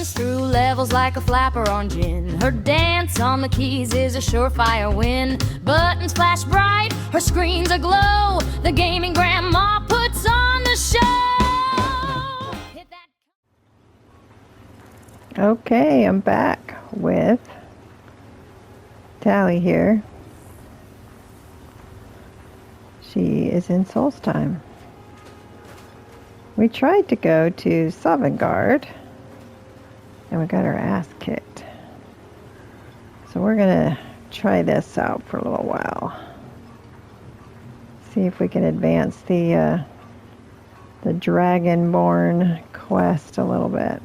whizzes through levels like a flapper on gin. Her dance on the keys is a surefire win. Buttons flash bright, her screen's aglow. The gaming grandma puts on the show. Hit that. Okay, I'm back with Tali here. She is in Solstheim. We tried to go to Sovngarde, and we got our ass kicked. So we're gonna try this out for a little while. See if we can advance the Dragonborn quest a little bit.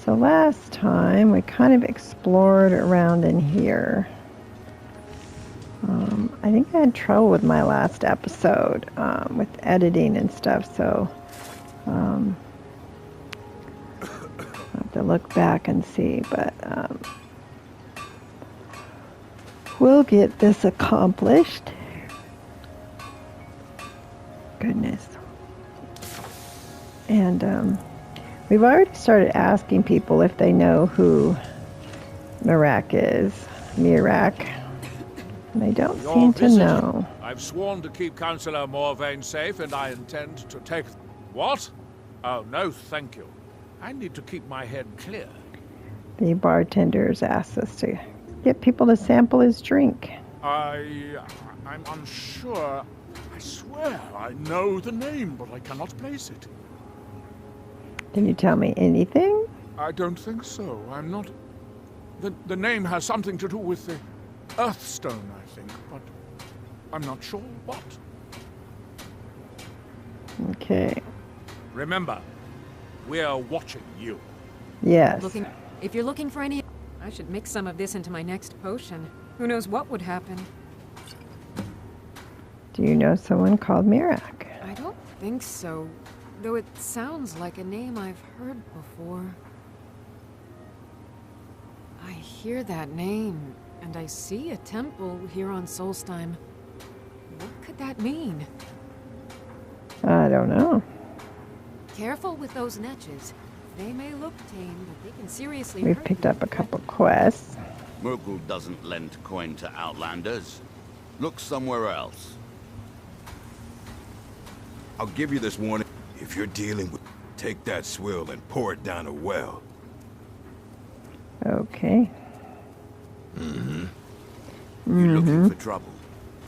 So last time we kind of explored around in here. I think I had trouble with my last episode with editing and stuff, so I'll have to look back and see, but we'll get this accomplished. Goodness. And we've already started asking people if they know who Mirak is. Mirak. They don't seem to know. I've sworn to keep Councillor Morvain safe, and I intend to take... What? Oh, no, thank you. I need to keep my head clear. The bartenders asked us to get people to sample his drink. I'm unsure. I swear I know the name, but I cannot place it. Can you tell me anything? I don't think so. I'm not... The name has something to do with the Earthstone, I think, but I'm not sure what. Okay. Remember, we're watching you. Yes. If you're looking for any... I should mix some of this into my next potion. Who knows what would happen? Do you know someone called Mirak? I don't think so. Though it sounds like a name I've heard before. I hear that name, and I see a temple here on Solstheim. What could that mean? I don't know. Careful with those netches. They may look tame, but they can seriously We've hurt picked you. up a couple quests. Murgle doesn't lend coin to outlanders. Look somewhere else. I'll give you this warning. If you're dealing with... Take that swill and pour it down a well. Okay. You're looking for trouble.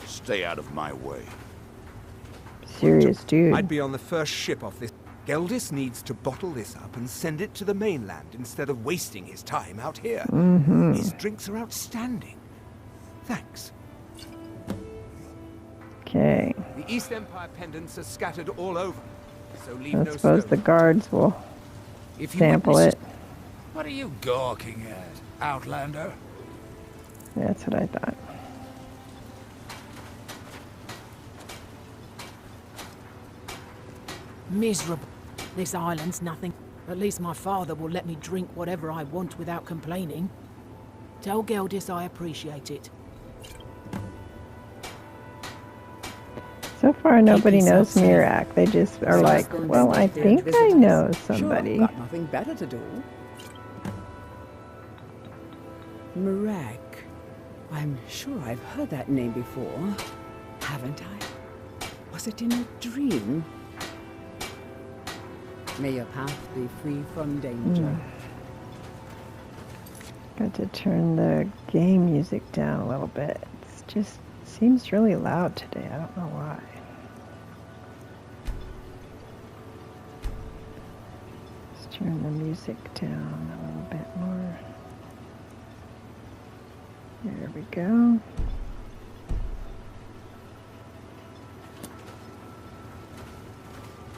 Stay out of my way. Serious dude. I'd be on the first ship off this. Geldis needs to bottle this up and send it to the mainland instead of wasting his time out here. His drinks are outstanding. Thanks. Okay. The East Empire pendants are scattered all over, so leave I no suppose stone. the guards will If you sample witness- it. What are you gawking at, Outlander? That's what I thought. Miserable. This island's nothing. At least my father will let me drink whatever I want without complaining. Tell Geldis I appreciate it. So far, nobody knows yourself safe. Mirak. They just are like, well, I think I know somebody. Sure, got nothing better to do. Mirak. I'm sure I've heard that name before. Haven't I? Was it in a dream? May your path be free from danger. Got to turn the game music down a little bit. It just seems really loud today. I don't know why. Let's turn the music down a little bit more. There we go.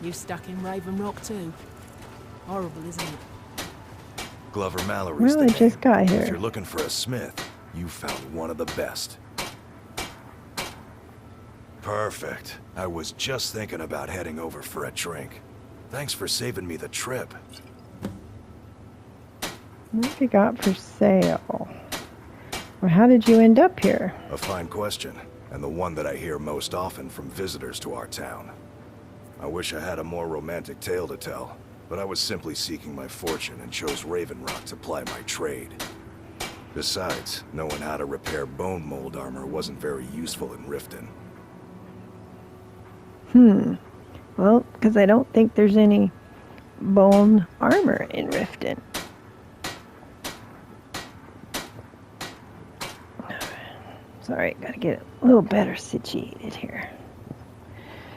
You stuck in Raven Rock too? Horrible, isn't it? Glover Mallory's Well, the I name. just got If here. you're looking for a smith, you found one of the best. Perfect. I was just thinking about heading over for a drink. Thanks for saving me the trip. What have you got for sale? Or how did you end up here? A fine question, and the one that I hear most often from visitors to our town. I wish I had a more romantic tale to tell, but I was simply seeking my fortune and chose Raven Rock to ply my trade. Besides, knowing how to repair bone mold armor wasn't very useful in Riften. Well, because I don't think there's any bone armor in Riften. Sorry, gotta get a little better situated here.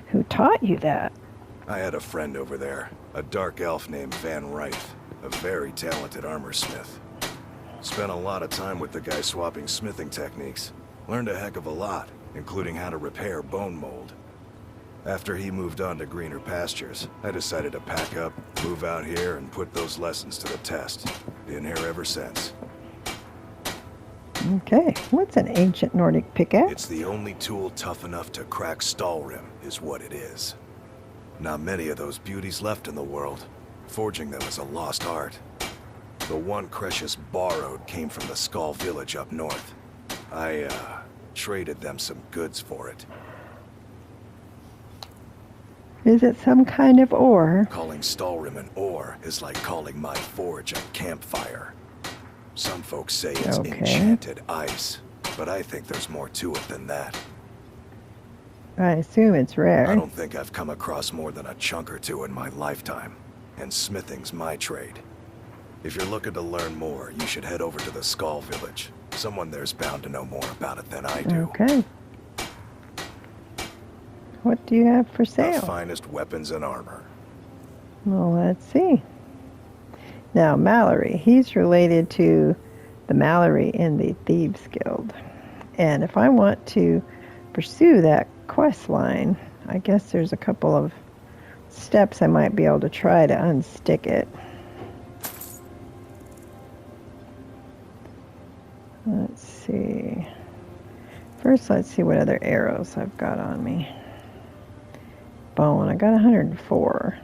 Who taught you that? I had a friend over there, a dark elf named Van Reith, a very talented armor smith. Spent a lot of time with the guy swapping smithing techniques. Learned a heck of a lot, including how to repair bone mold. After he moved on to greener pastures, I decided to pack up, move out here, and put those lessons to the test. Been here ever since. Okay, what's an ancient Nordic pickaxe? It's the only tool tough enough to crack Stalrim, is what it is. Not many of those beauties left in the world. Forging them is a lost art. The one Crescius borrowed came from the Skull village up north. I, traded them some goods for it. Is it some kind of ore? Calling Stalrim an ore is like calling my forge a campfire. Some folks say it's Okay. enchanted ice, but I think there's more to it than that. I assume it's rare. I don't think I've come across more than a chunk or two in my lifetime, and smithing's my trade. If you're looking to learn more, you should head over to the Skull village. Someone there's bound to know more about it than I do. Okay. What do you have for The sale? finest weapons and armor. Well, let's see. Now, Mallory. He's related to the Mallory in the Thieves Guild. And if I want to pursue that quest line, I guess there's a couple of steps I might be able to try to unstick it. Let's see. First, let's see what other arrows I've got on me. Bone, I got 104.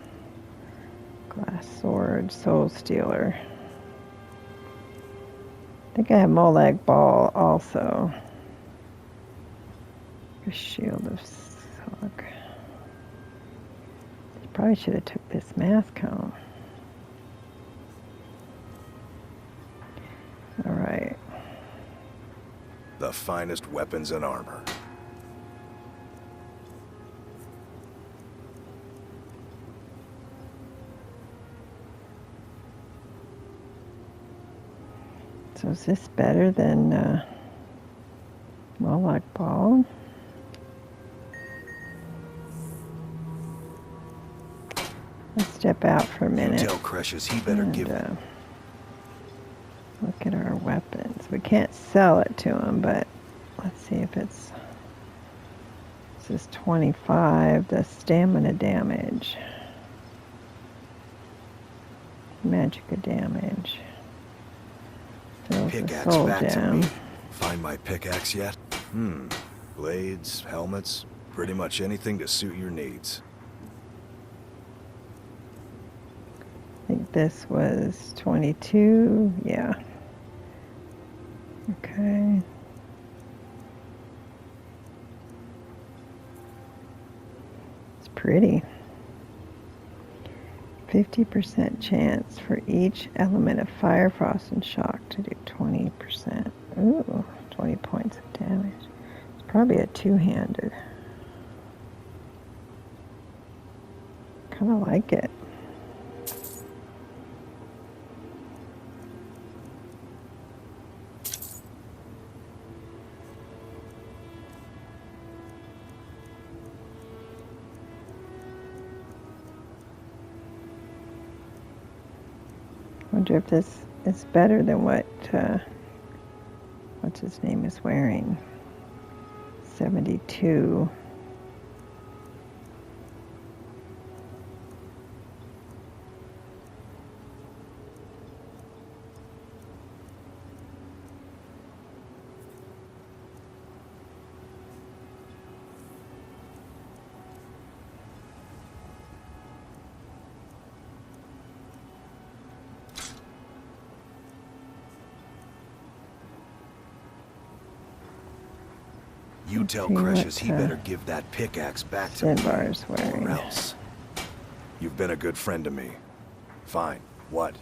Glass sword, soul stealer. I think I have Molag Ball also. A shield of Sog. Probably should have took this mask home. All right. The finest weapons and armor. So is this better than Molag Ball? Let's step out for a minute. You tell Crescius he better give it. Look at our weapons. We can't sell it to him, but let's see if it's... This is 25, the stamina damage. Magicka damage. Fills the Pickaxe soul back to gem. me. Find my pickaxe yet? Blades, helmets, pretty much anything to suit your needs. I think this was 22. Yeah. Okay. It's pretty. 50% chance for each element of fire, frost, and shock to do 20%. Ooh, 20 points of damage. It's probably a two-handed. Kind of like it. Wonder if this is better than what what's his name is wearing. 72. You tell see Crescius what, he better give that pickaxe back to me, Stenvar's wearing. or else. You've been a good friend to me. Fine. What?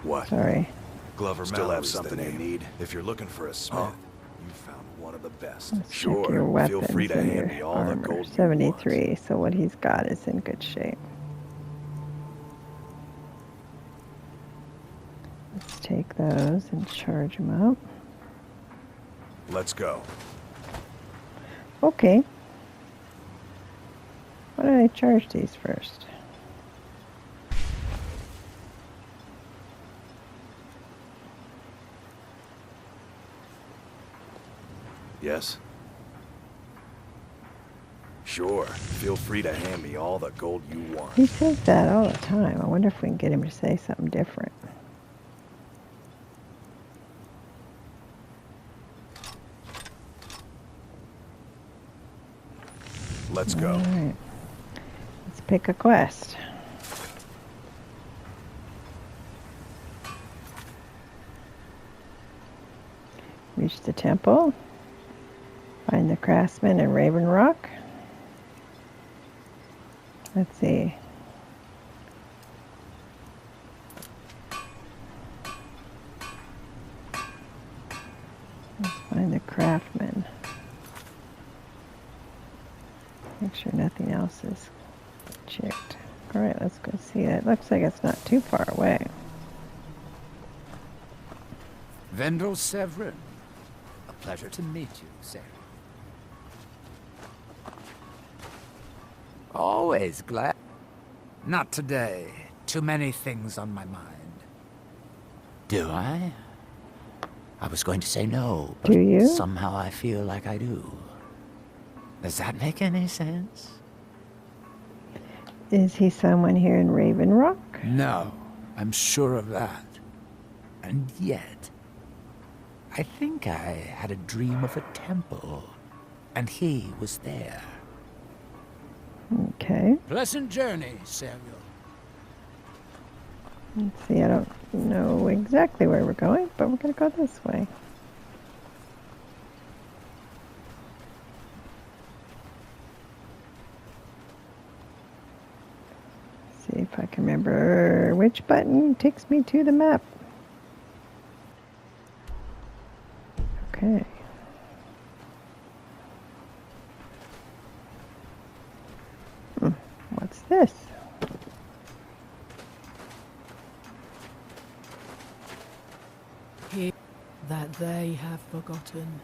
What? Sorry. Glover still have something you need. If you're looking for a smith, you found one of the best. Let's Sure. check your weapons Feel free to and hand me your all the armor. gold you 73. So what he's got is in good shape. Let's take those and charge them up. Let's go. Okay. Why don't I charge these first? Yes? Sure. Feel free to hand me all the gold you want. He says that all the time. I wonder if we can get him to say something different. Let's go. All right. Let's pick a quest. Reach the temple. Find the craftsman in Raven Rock. Let's see. Let's find the craftsman. Make sure nothing else is checked. Alright, let's go see it. Looks like it's not too far away. Vendel Severin. A pleasure to meet you, sir. Always glad. Not today. Too many things on my mind. Do I? I was going to say no, but Do you? somehow I feel like I do. Does that make any sense? Is he someone here in Raven Rock? No, I'm sure of that. And yet, I think I had a dream of a temple, and he was there. Okay. Pleasant journey, Samuel. Let's see, I don't know exactly where we're going, but we're going to go this way. See if I can remember which button takes me to the map. Okay. What's this? Here that they have forgotten.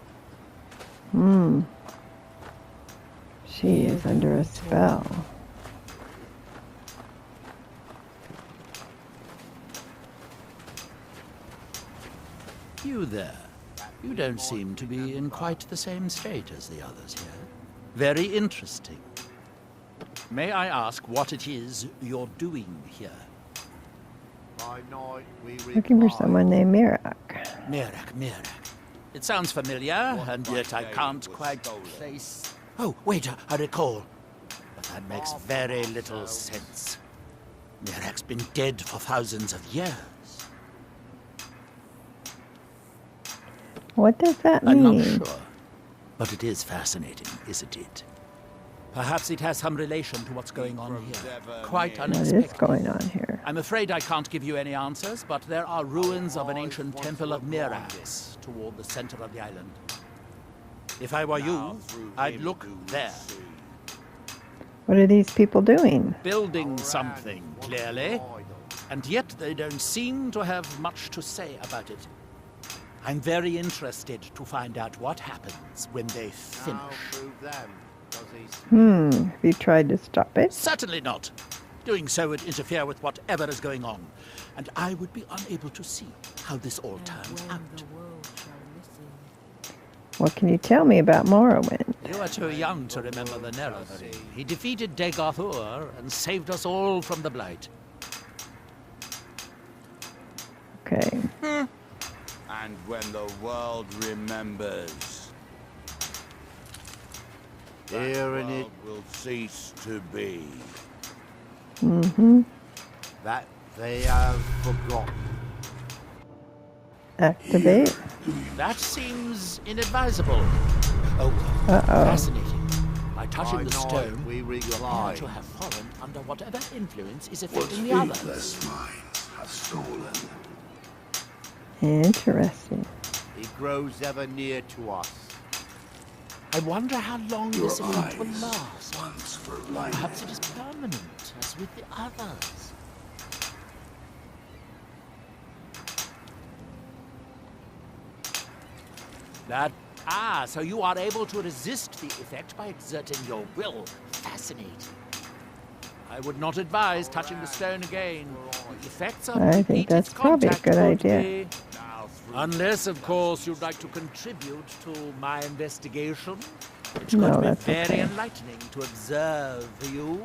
She is under a spell. You there. You don't seem to be in quite the same state as the others here. Very interesting. May I ask what it is you're doing here? Looking for someone named Mirak. Mirak. It sounds familiar, and yet I can't quite place... Oh, wait, I recall. But that makes very little sense. Mirak's been dead for thousands of years. What does that I'm mean? not sure. But it is fascinating, isn't it? Perhaps it has some relation to what's going on here. Quite What unexpected. is going on here? I'm afraid I can't give you any answers, but there are ruins of an ancient temple of Mirax toward the center of the island. If I were you, I'd look there. What are these people doing? Building something, clearly. And yet they don't seem to have much to say about it. I'm very interested to find out what happens when they finish. Have you tried to stop it? Certainly not. Doing so would interfere with whatever is going on, and I would be unable to see how this all turns out. What can you tell me about Morrowind? You are too young to remember the Nerevarine. He defeated Degathur and saved us all from the Blight. Okay. And when the world remembers, hearing it will cease to be. That they have forgotten. Activate. That seems inadvisable. Oh, Uh-oh. fascinating. I touching the stone, we you appear rely. to have fallen under whatever influence is affecting the others. minds have stolen. Interesting. He grows ever near to us. I wonder how long Your this illusion will eyes, last. once for Perhaps it blindness. is permanent, as with the others. So you are able to resist the effect by exerting your will. Fascinating. I would not advise touching the stone again. The effects of I think repeated that's probably a contact good could idea. be- Unless, of course, you'd like to contribute to my investigation, which No, could be that's very okay. enlightening to observe you.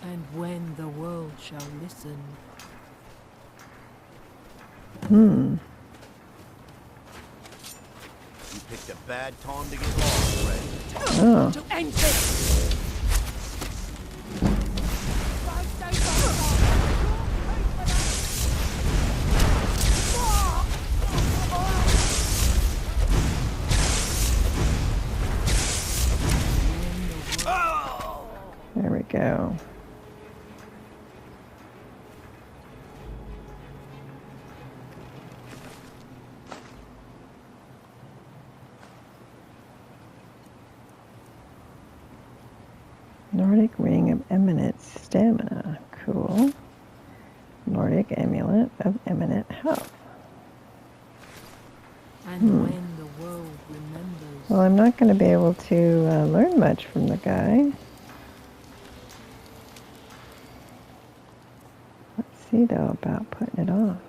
And when the world shall listen. Hmm. You picked a bad time to get lost, Red. Oh. To end this! There we go. Nordic Ring of Eminent Stamina. Cool. Nordic Amulet of Eminent Health. And when the world remembers. Well, I'm not going to be able to learn much from the guy. Let's see, though, about putting it on.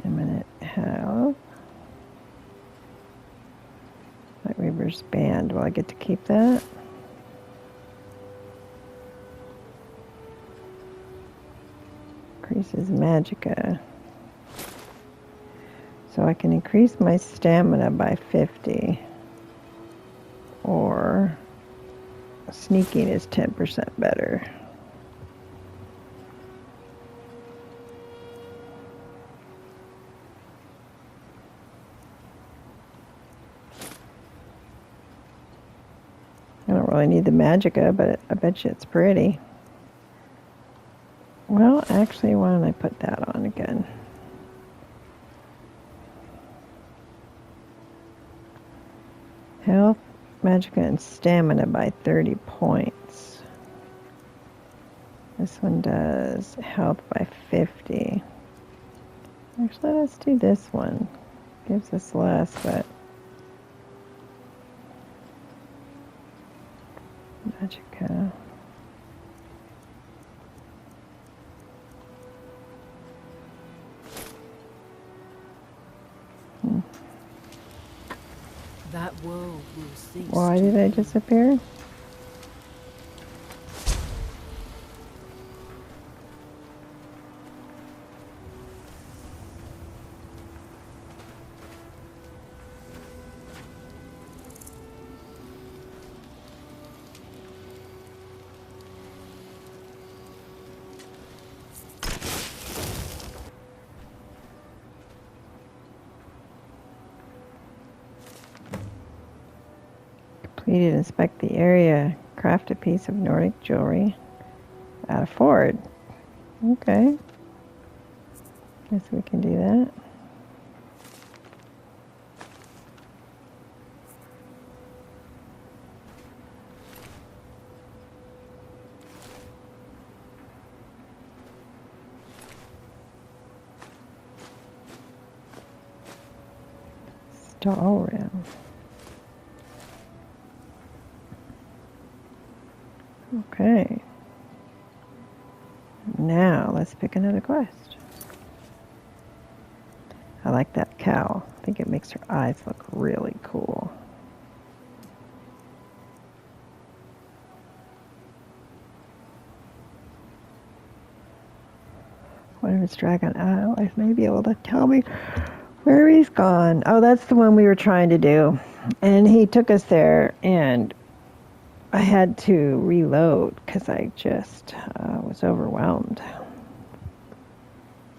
Eminent Health. Light Weaver's Band. Will I get to keep that? Increases Magicka. So I can increase my stamina by 50. Or sneaking is 10% better. I don't really need the Magicka, but I bet you it's pretty. Well, actually, why don't I put that on again? Health, Magicka, and Stamina by 30 points. This one does health by 50. Actually, let's do this one. Gives us less, but... Magicka. That world will cease. Why to did I be. disappear? Completed. Inspect the area. Craft a piece of Nordic jewelry at a ford. Okay. Guess we can do that. Stall rim. Okay. Now let's pick another quest. I like that cow. I think it makes her eyes look really cool. What if it's Dragon Isle? I may be able to tell me where he's gone. Oh, that's the one we were trying to do. And he took us there, and I had to reload because I just was overwhelmed.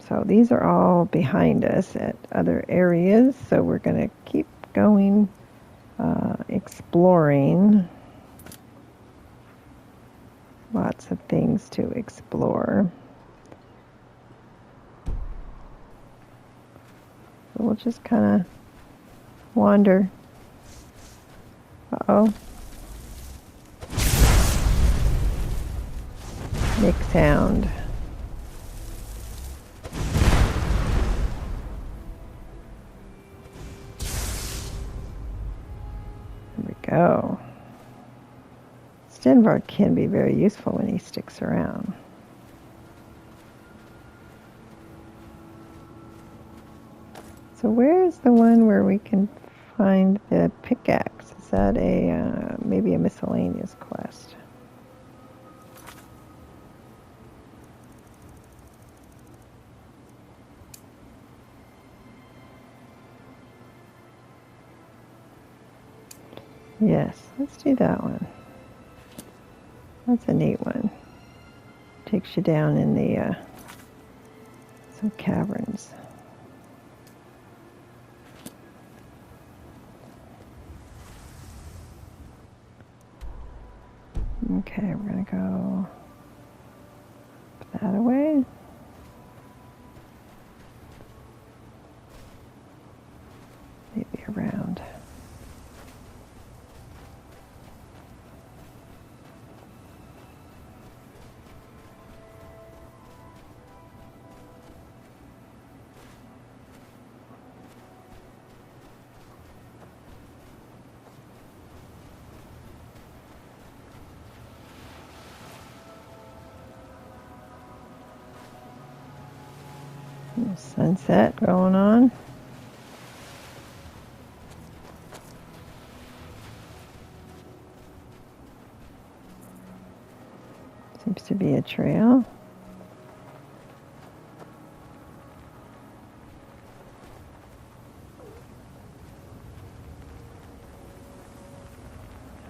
So these are all behind us at other areas, so we're going to keep going exploring. Lots of things to explore. So we'll just kind of wander. Uh-oh. Make sound. There we go. Stenvar can be very useful when he sticks around. So where's the one where we can find the pickaxe? Is that a maybe a miscellaneous quest? Yes, let's do that one. That's a neat one. Takes you down in the some caverns. Okay, we're gonna go that away. Maybe around. Sunset going on. Seems to be a trail.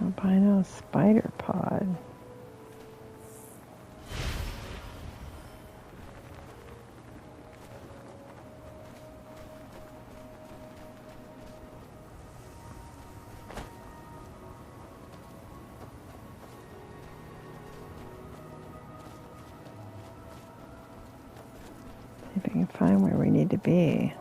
Albino spider pod. See if we can find where we need to be.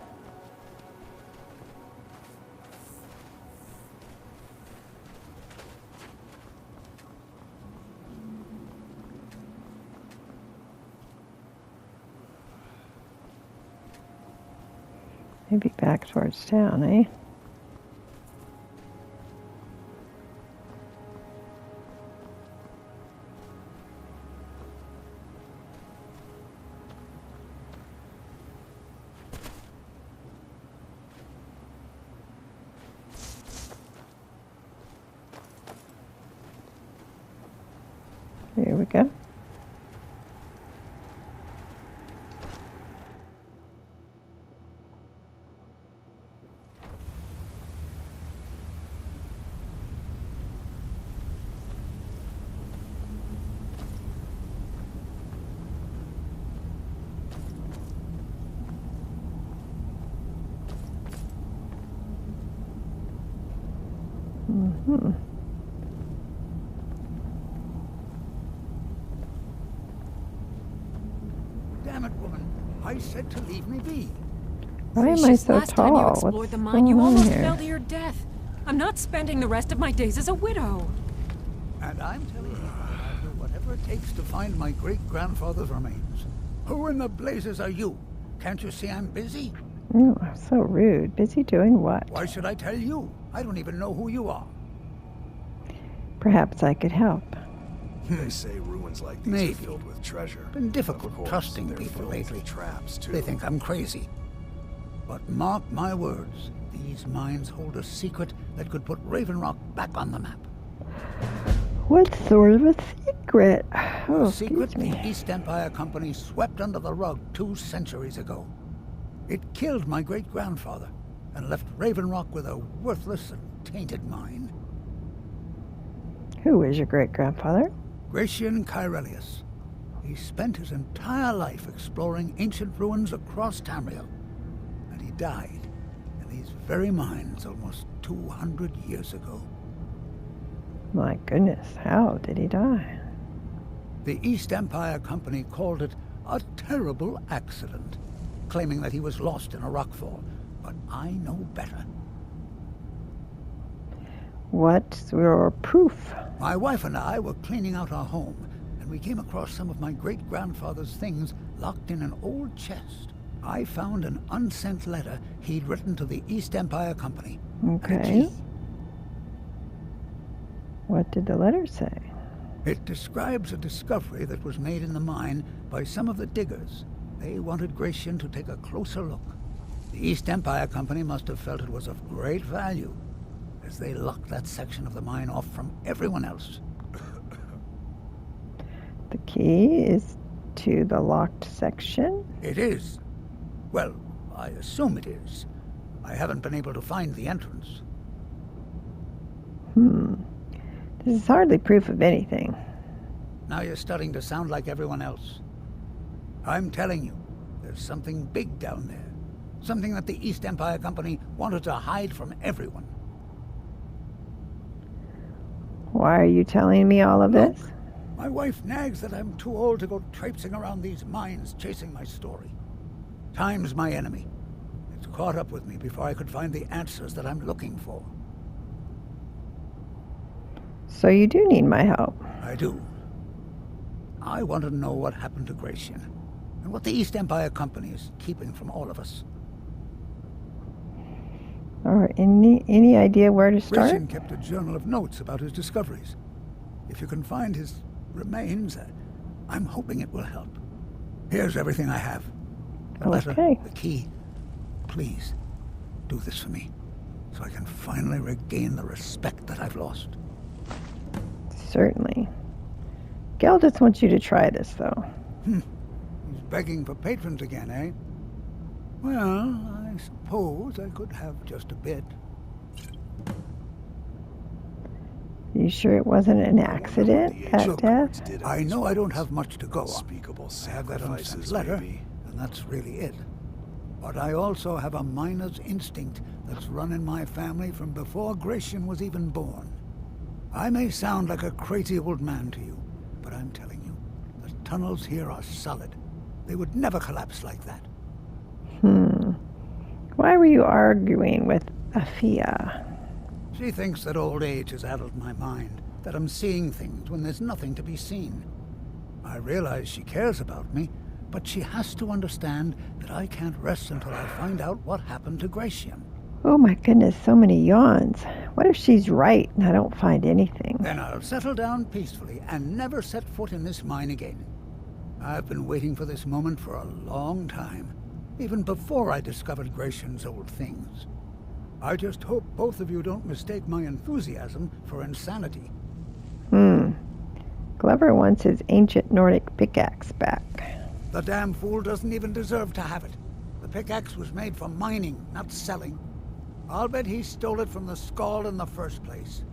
Maybe back towards town, eh? Here we go. Mm-hmm. Damn it, woman. I said to leave me be. Why am I so Last time you tall? explored What's the mine, you going on almost here? fell to your death. I'm not spending the rest of my days as a widow. And I'm telling you, I'll do whatever it takes to find my great-grandfather's remains. Who in the blazes are you? Can't you see I'm busy? Oh, so rude. Busy doing what? Why should I tell you? I don't even know who you are. Perhaps I could help. They say ruins like these Maybe. are filled with treasure. Been difficult Of course, trusting they're people filled lately. with traps too. They think I'm crazy. But mark my words, these mines hold a secret that could put Raven Rock back on the map. What sort of a secret? Oh, A secret excuse the me. East Empire Company swept under the rug 2 centuries ago. It killed my great-grandfather and left Raven Rock with a worthless and tainted mine. Who is your great-grandfather? Gratian Kyrelius. He spent his entire life exploring ancient ruins across Tamriel. And he died in these very mines almost 200 years ago. My goodness, how did he die? The East Empire Company called it a terrible accident, claiming that he was lost in a rockfall. But I know better. What's your proof? My wife and I were cleaning out our home, and we came across some of my great-grandfather's things locked in an old chest. I found an unsent letter he'd written to the East Empire Company. Okay. And a key. What did the letter say? It describes a discovery that was made in the mine by some of the diggers. They wanted Gratian to take a closer look. The East Empire Company must have felt it was of great value, as they locked that section of the mine off from everyone else. The key is to the locked section? It is. Well, I assume it is. I haven't been able to find the entrance. This is hardly proof of anything. Now you're starting to sound like everyone else. I'm telling you, there's something big down there. Something that the East Empire Company wanted to hide from everyone. Why are you telling me all of this? My wife nags that I'm too old to go traipsing around these mines chasing my story. Time's my enemy. It's caught up with me before I could find the answers that I'm looking for. So you do need my help. I do. I want to know what happened to Gratian, and what the East Empire Company is keeping from all of us. Or any idea where to start? Gratian kept a journal of notes about his discoveries. If you can find his remains, I'm hoping it will help. Here's everything I have. The letter, the key. Please, do this for me, so I can finally regain the respect that I've lost. Certainly. Geldis wants you to try this, though. He's begging for patrons again, eh? Well, I suppose I could have just a bit. You sure it wasn't an accident, that death? I know I don't have much to go on. I have that unsent letter, and that's really it. But I also have a miner's instinct that's run in my family from before Gratian was even born. I may sound like a crazy old man to you, but I'm telling you, the tunnels here are solid. They would never collapse like that. Why were you arguing with Afia? She thinks that old age has addled my mind, that I'm seeing things when there's nothing to be seen. I realize she cares about me, but she has to understand that I can't rest until I find out what happened to Gratian. Oh my goodness, so many yawns. What if she's right and I don't find anything? Then I'll settle down peacefully and never set foot in this mine again. I've been waiting for this moment for a long time, even before I discovered Gratian's old things. I just hope both of you don't mistake my enthusiasm for insanity. Glover wants his ancient Nordic pickaxe back. The damn fool doesn't even deserve to have it. The pickaxe was made for mining, not selling. I'll bet he stole it from the Skald in the first place.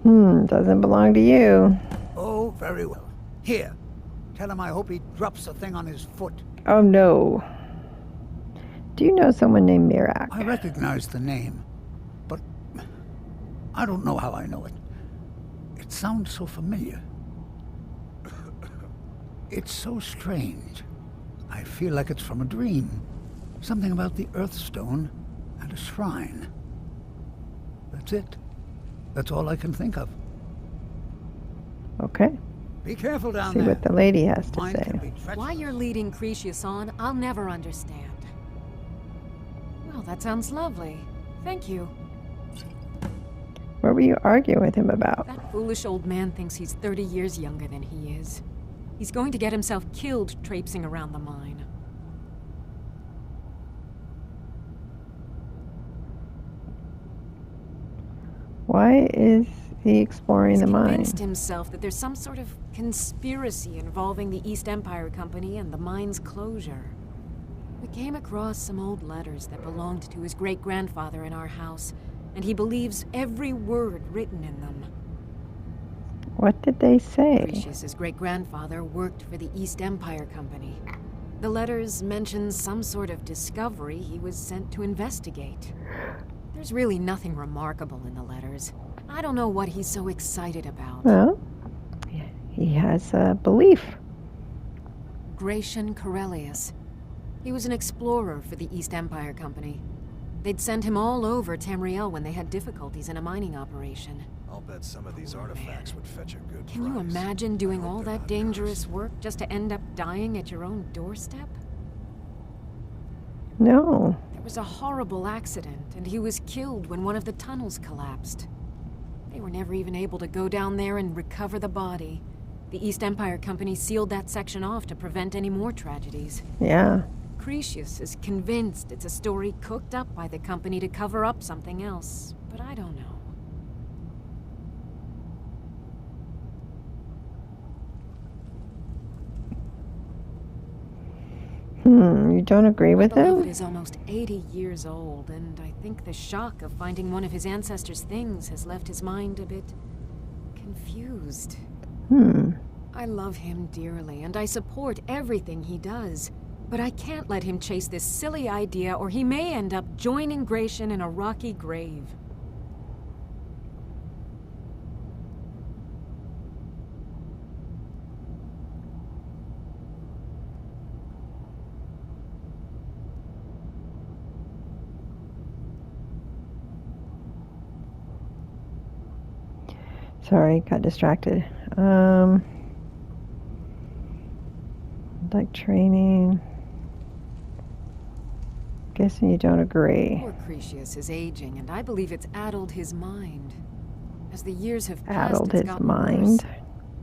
Doesn't belong to you. Oh, very well. Here, tell him I hope he drops the thing on his foot. Oh no. Do you know someone named Mirak? I recognize the name, but I don't know how I know it. It sounds so familiar. It's so strange. I feel like it's from a dream. Something about the Earthstone and a shrine. That's it. That's all I can think of. Okay. Be careful down See there. what the lady has to say. Why you're leading Cretius on, I'll never understand. Well, that sounds lovely. Thank you. What were you arguing with him about? That foolish old man thinks he's 30 years younger than he is. He's going to get himself killed traipsing around the mine. Why is he exploring the mine? He's convinced himself that there's some sort of conspiracy involving the East Empire Company and the mine's closure. We came across some old letters that belonged to his great-grandfather in our house, and he believes every word written in them. What did they say? Cretius's great-grandfather worked for the East Empire Company. The letters mention some sort of discovery he was sent to investigate. There's really nothing remarkable in the letters. I don't know what he's so excited about. Well, he has a belief. Gratian Corellius. He was an explorer for the East Empire Company. They'd send him all over Tamriel when they had difficulties in a mining operation. I'll bet some of these artifacts would fetch a good Can you price. imagine doing I hope all they're that not dangerous yours. work just to end up dying at your own doorstep? No. There was a horrible accident, and he was killed when one of the tunnels collapsed. They were never even able to go down there and recover the body. The East Empire Company sealed that section off to prevent any more tragedies. Yeah. Cretius is convinced it's a story cooked up by the company to cover up something else, but I don't know. You don't agree with My beloved him? is almost 80 years old, and I think the shock of finding one of his ancestors' things has left his mind a bit confused. I love him dearly, and I support everything he does. But I can't let him chase this silly idea, or he may end up joining Gratian in a rocky grave. Sorry, got distracted. Like training. Guessing you don't agree. Poor Cretius is aging, and I believe it's addled his mind. As the years have passed, Addled it's his gotten mind. worse.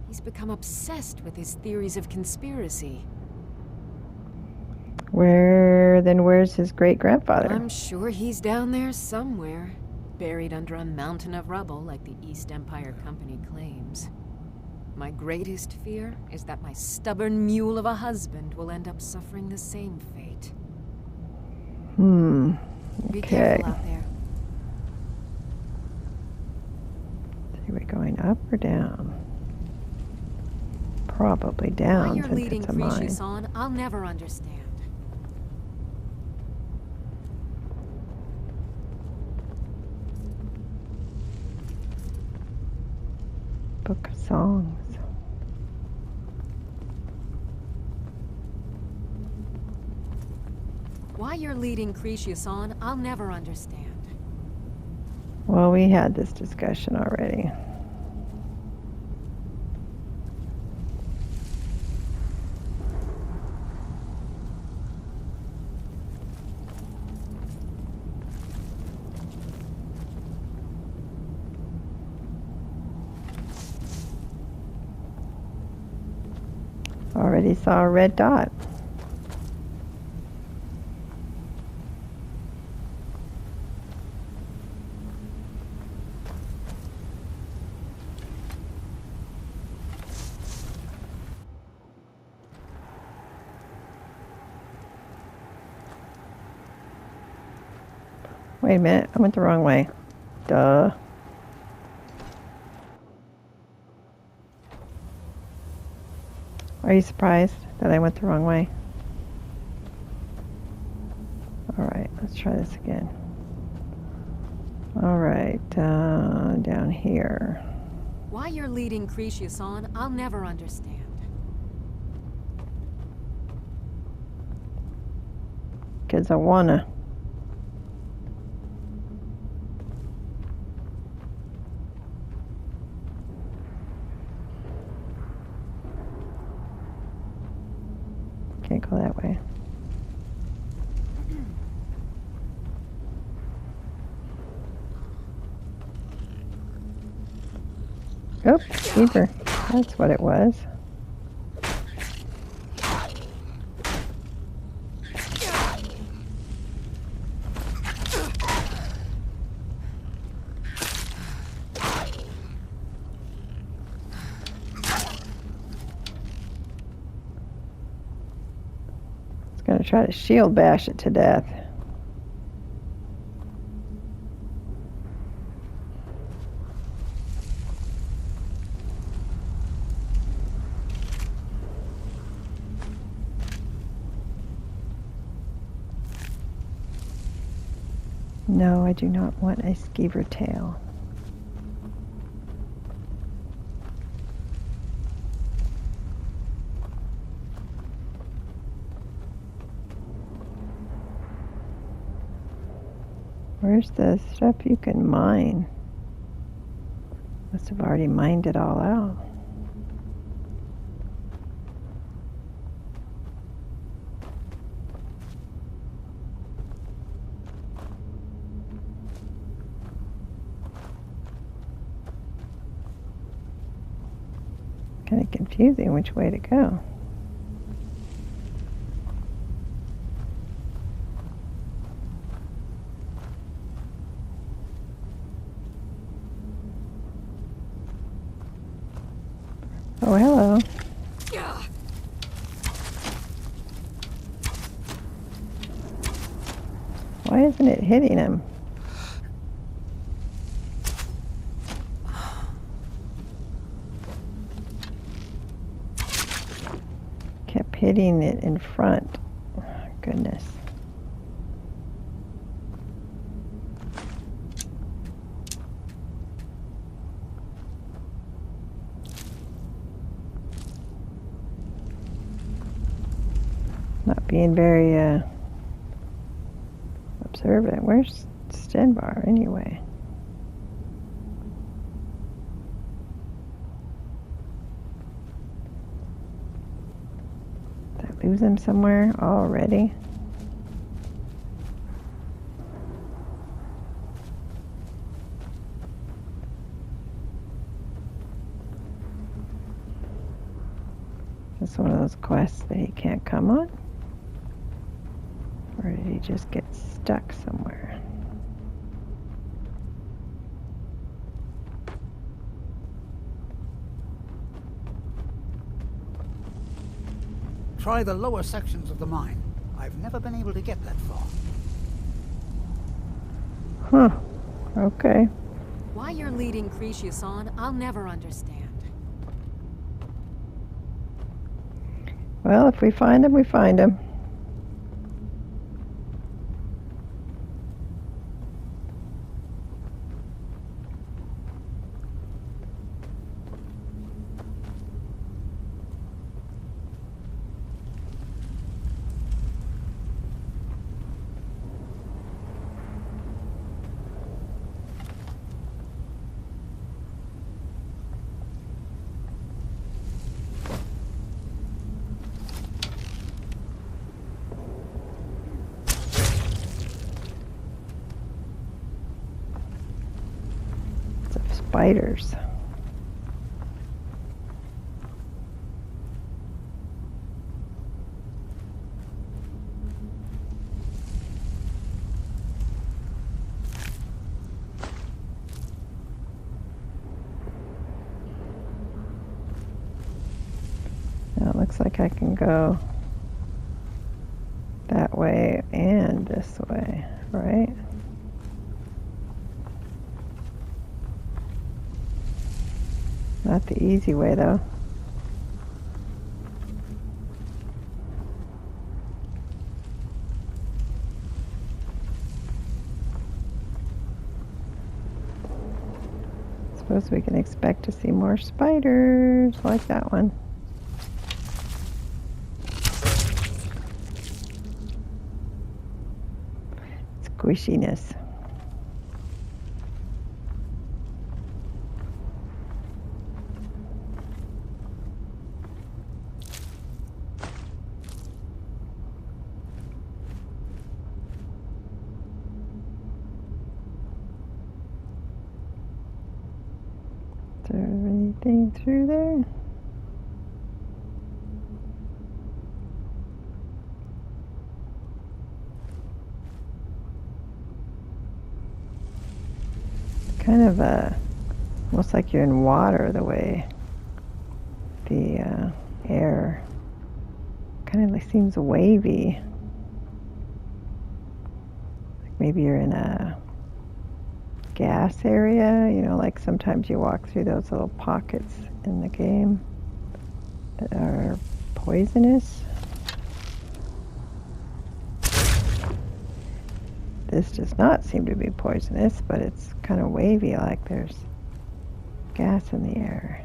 He's become obsessed with his theories of conspiracy. Where's his great-grandfather? I'm sure he's down there somewhere, buried under a mountain of rubble like the East Empire Company claims. My greatest fear is that my stubborn mule of a husband will end up suffering the same fate. Be Okay. careful out there. Are we going up or down? Probably Why down you're since leading it's a mine. Cretius on, I'll never understand. Book of Songs. Why you're leading Cretius on, I'll never understand. Well, we had this discussion already. Already saw a red dot. Wait a minute, I went the wrong way. Duh. Are you surprised that I went the wrong way? Alright, let's try this again. Alright, down here. Why you're leading Cretius on, I'll never understand. Because I wanna. Can't go that way. Oh, Keeper. That's what it was. It's gonna try to shield bash it to death. No, I do not want a skeever tail. Where's the stuff you can mine? Must have already mined it all out. Kind of confusing which way to go. Oh, hello. Why isn't it hitting him? Kept hitting it in front. Oh, goodness. Not being very observant. Where's Stenvar anyway? Did I lose him somewhere already? Is this one of those quests that he can't come on? Or did he just get stuck somewhere? Try the lower sections of the mine. I've never been able to get that far. Huh. Okay. Why you're leading Cretius on, I'll never understand. Well, if we find him, we find him. Spiders. Now it looks like I can go that way and this way, right? Not the easy way, though. Suppose we can expect to see more spiders like that one. Squishiness. Is there anything through there? Kind of almost like you're in water, the way the air kind of seems wavy. Like maybe you're in a gas area, you know, like sometimes you walk through those little pockets in the game that are poisonous. This does not seem to be poisonous, but it's kind of wavy, like there's gas in the air.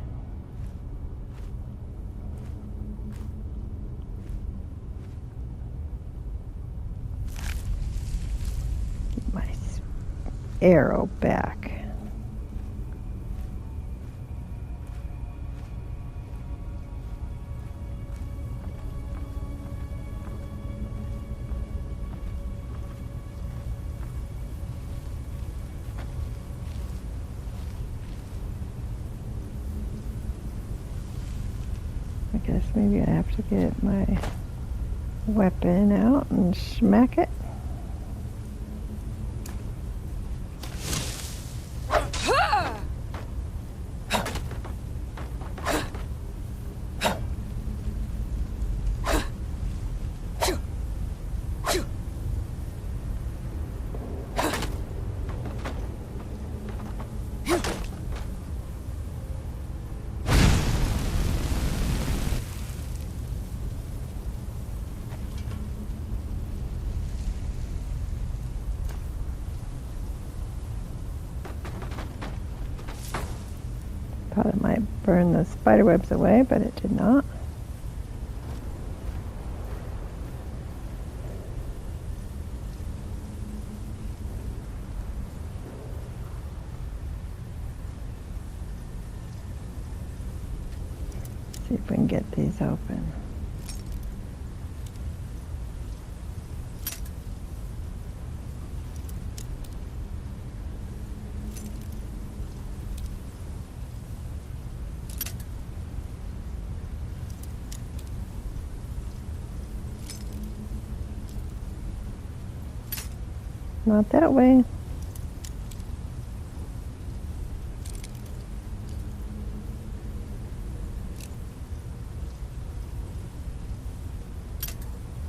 Get my arrow back. I guess maybe I have to get my weapon out and smack it. Thought it might burn the spiderwebs away, but it did not. See if we can get these open. Not that way.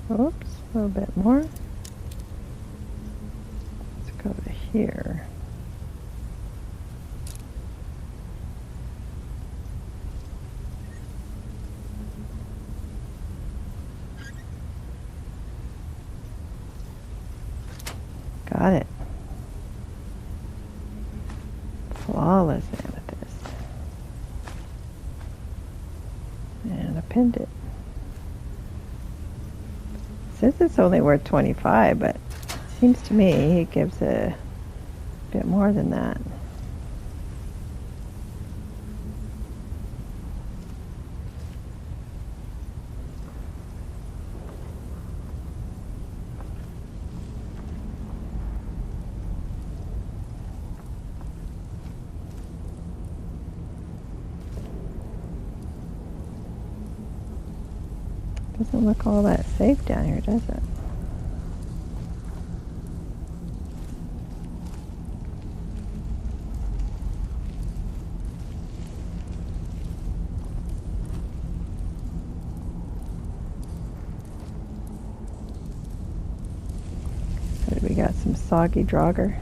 Oops, a little bit more. Let's go to here. Got it. Flawless amethyst. And I pinned it. It says it's only worth 25, but it seems to me it gives a bit more than that. Doesn't look all that safe down here, does it? So we got some soggy Draugr.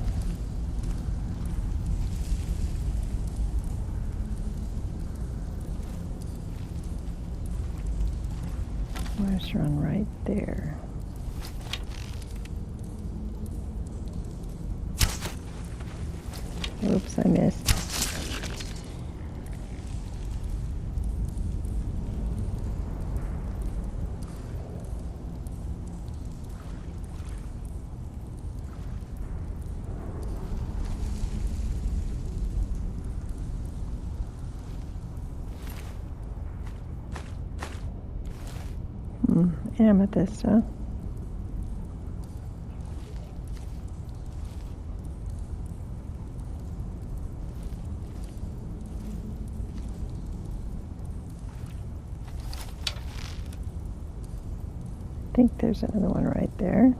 Let's run right there. Oops, I missed. Amethyst, huh? I think there's another one right there.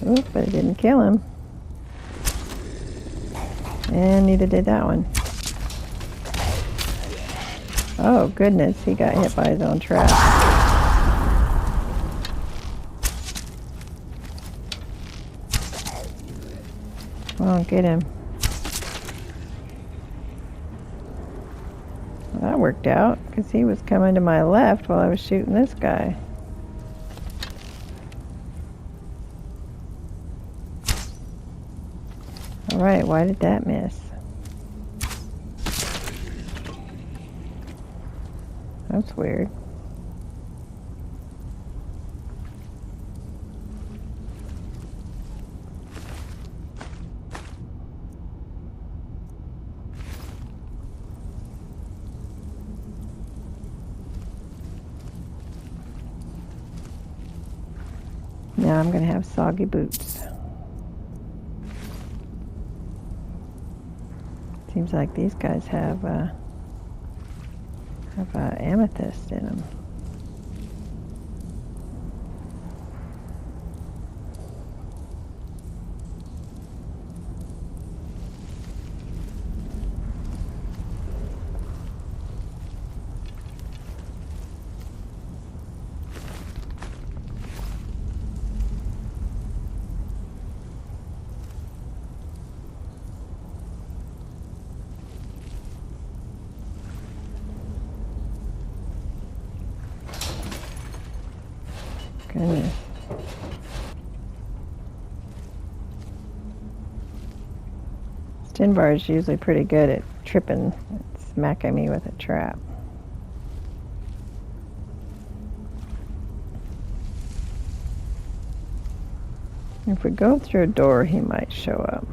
Oop, but it didn't kill him. And neither did that one. Oh goodness, he got hit by his own trap. Well, get him. Well, that worked out, because he was coming to my left while I was shooting this guy. right, why did that miss? That's weird. Now I'm going to have soggy boots. Seems like these guys have amethyst in them. Goodness. Stenvar is usually pretty good at tripping, smacking me with a trap. If we go through a door, he might show up.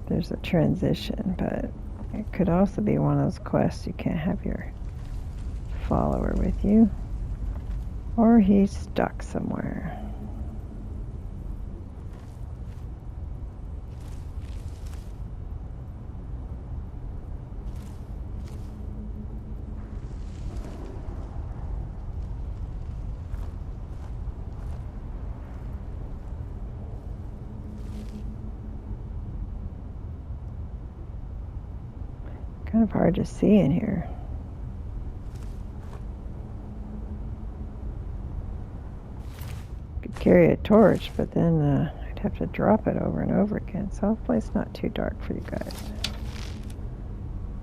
There's a transition, but it could also be one of those quests you can't have your follower with you. Or he's stuck somewhere. Kind of hard to see in here. Carry a torch, but then I'd have to drop it over and over again. So hopefully it's not too dark for you guys.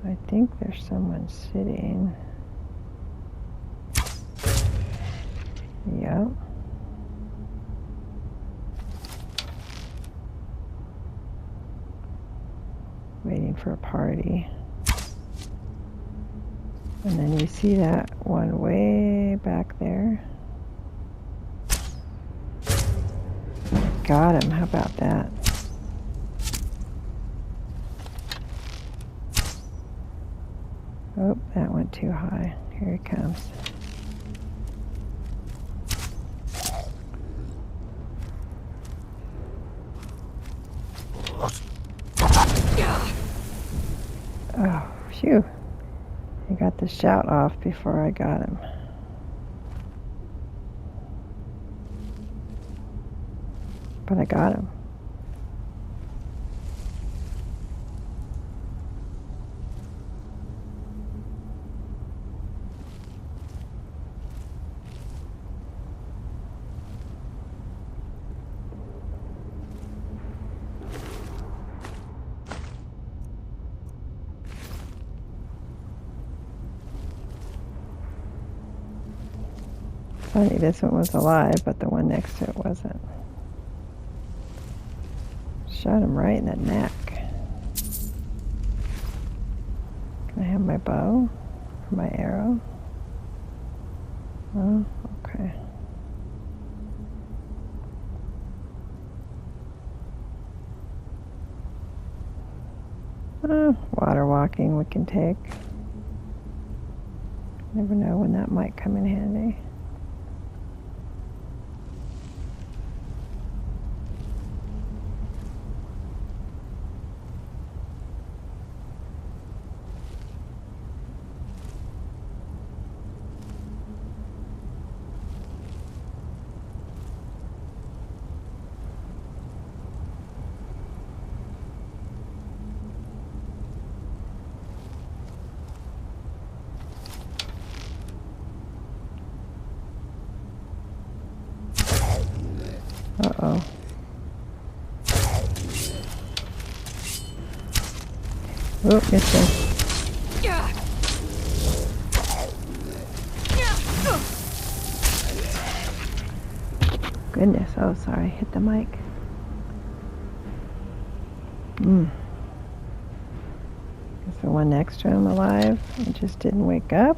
I think there's someone sitting. Yep. Waiting for a party. And then you see that one way back there. Got him. How about that? Oh, that went too high. Here he comes. Oh, phew. He got the shout off before I got him. But I got him. Funny, this one was alive, but the one next to it wasn't. Shot him right in the neck. Can I have my bow or my arrow? Oh, okay. Water walking we can take. Never know when that might come in handy. Uh-oh. Oh, missed him. Goodness, oh sorry, hit the mic. Is the one next to him alive? He just didn't wake up.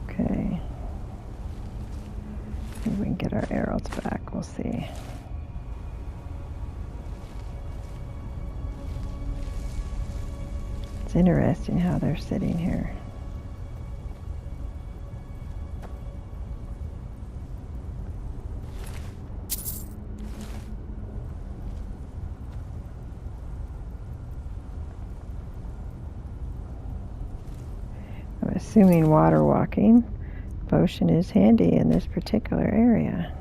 Okay. Maybe we can get our arrows back. We'll see. It's interesting how they're sitting here. I'm assuming water walking potion is handy in this particular area.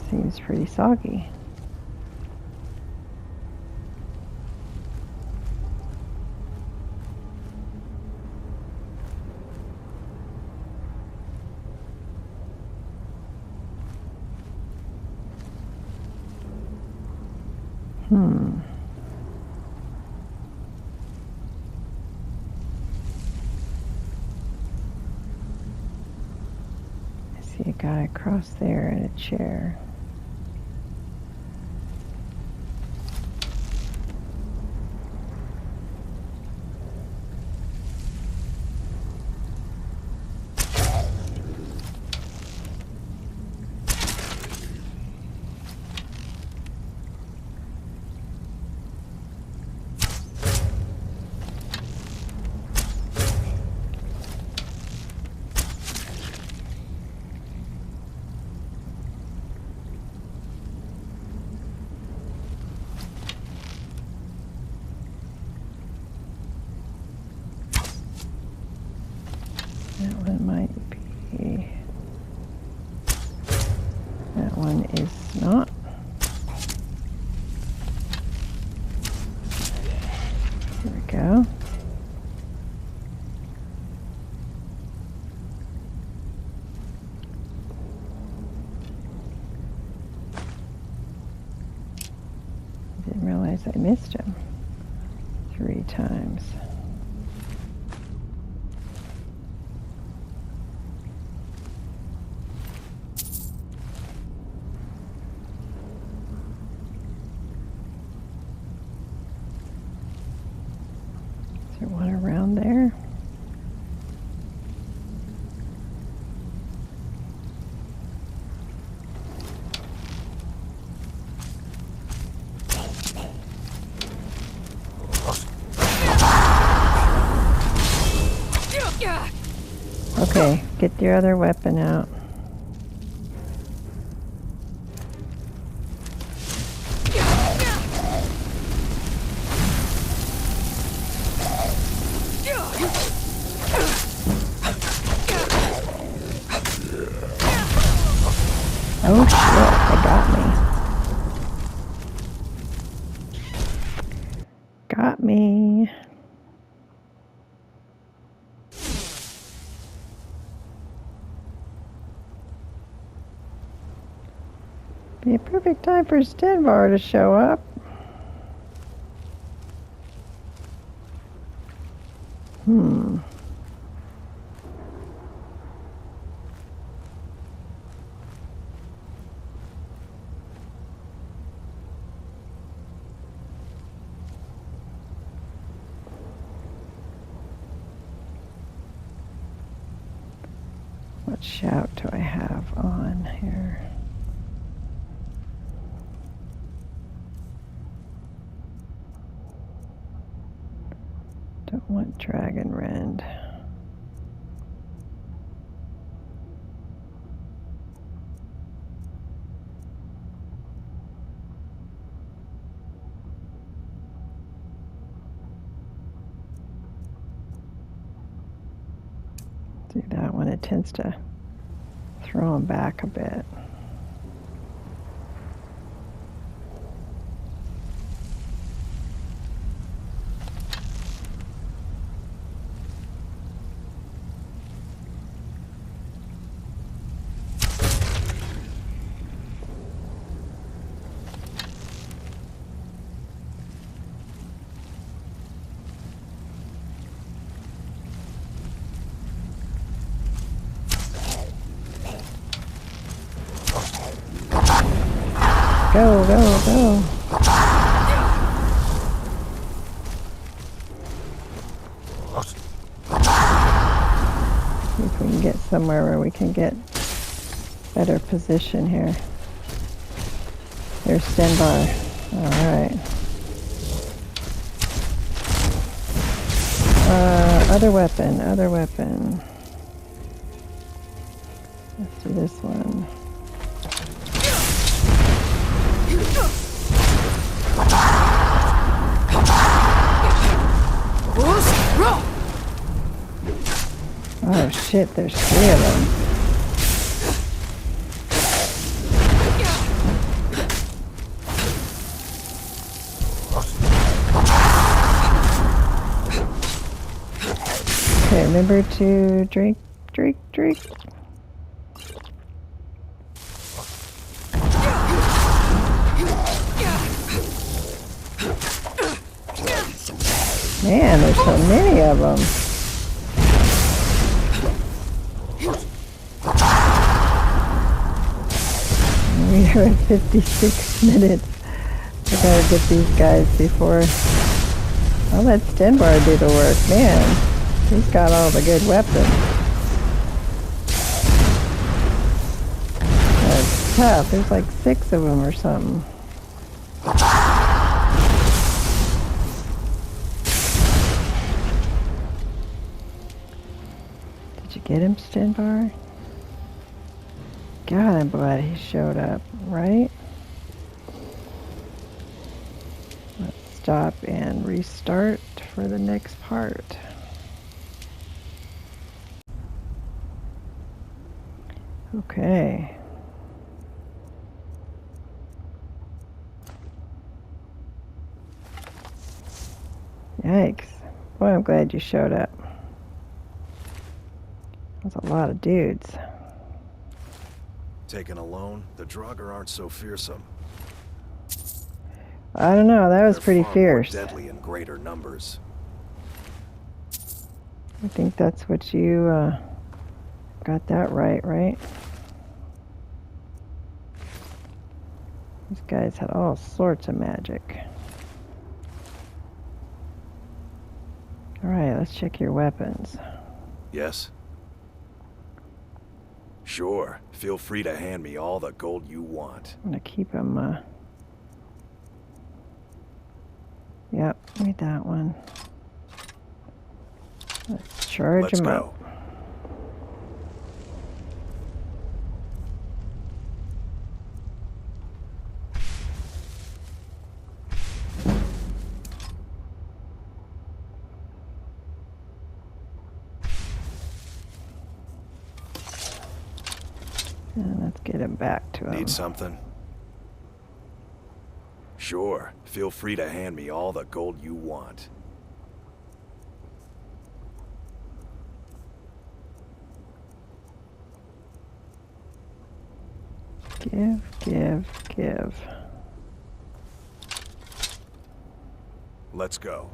Seems pretty soggy. I see a guy across there in a chair. That one might be. That one is not. There we go. Didn't realize I missed him 3 times. Is there one around there? Okay, get your other weapon out. Oh shit, they got me. Got me. Be a perfect time for Stenvar to show up. What shout do I have on here? Don't want Dragon Rend. Do that one, it tends to throw them back a bit. Go, go, go. See if we can get somewhere where we can get better position here. There's Stenvar. Alright. Other weapon, other weapon. Let's do this one. Oh shit, there's 3 of them. Okay, remember to drink. Man, there's so many of them. We are at 56 minutes. I gotta get these guys before. I'll let Stenvar do the work. Man, he's got all the good weapons. That's tough. There's like 6 of them or something. Did you get him, Stenvar? God, I'm glad he showed up, right? Let's stop and restart for the next part. Okay. Yikes. Boy, I'm glad you showed up. That's a lot of dudes. Taken alone, the Draugr aren't so fearsome. I don't know, that was They're pretty far fierce. more deadly in greater numbers. I think that's what you got that right? These guys had all sorts of magic. Alright, let's check your weapons. Yes? Sure. Feel free to hand me all the gold you want. I'm gonna keep them, Yep, need that one. Let's charge them up. And let's get him back to him. Need something? Sure. Feel free to hand me all the gold you want. Give. Let's go.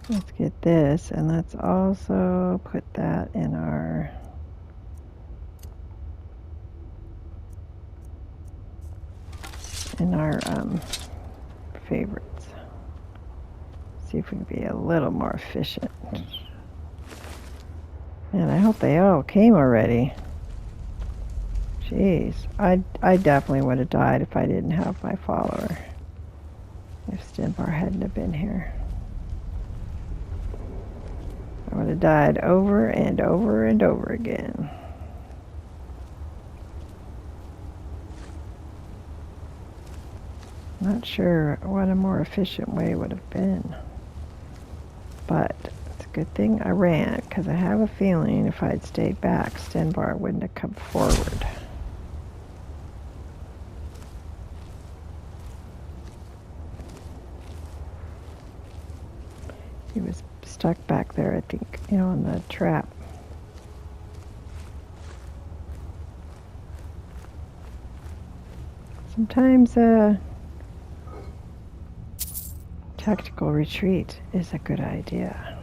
Let's get this, and let's also put that in our favorites. See if we can be a little more efficient. Man, I hope they all came already. Jeez, I definitely would have died if I didn't have my follower. If Stenvar hadn't have been here. I would have died over and over and over again. Not sure what a more efficient way would have been. But it's a good thing I ran, because I have a feeling if I'd stayed back, Stenvar wouldn't have come forward. He was stuck back there, I think, in the trap. Sometimes tactical retreat is a good idea.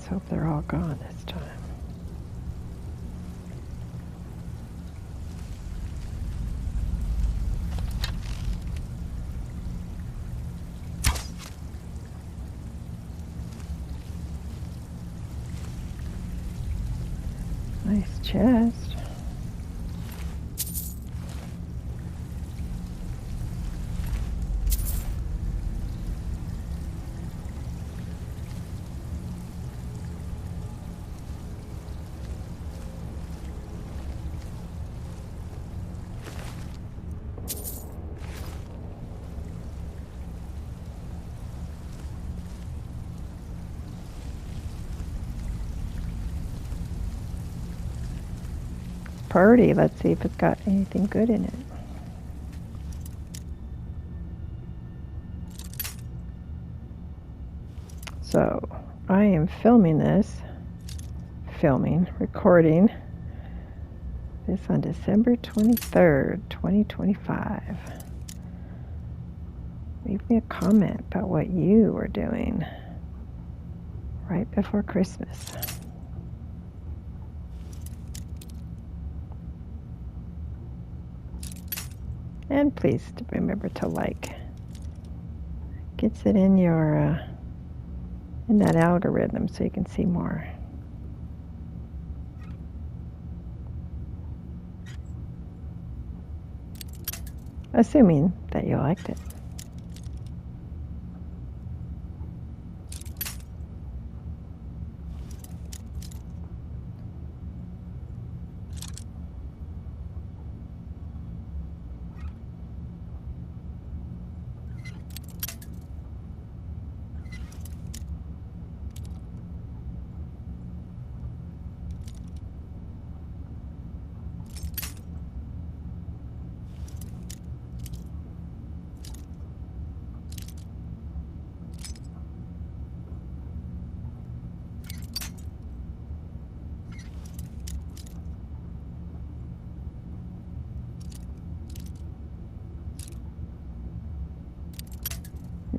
Let's hope they're all gone this time. Nice chest. Party. Let's see if it's got anything good in it. So I am filming this, recording this on December 23rd, 2025. Leave me a comment about what you are doing right before Christmas. And please remember to like. Gets it in your in that algorithm so you can see more. Assuming that you liked it.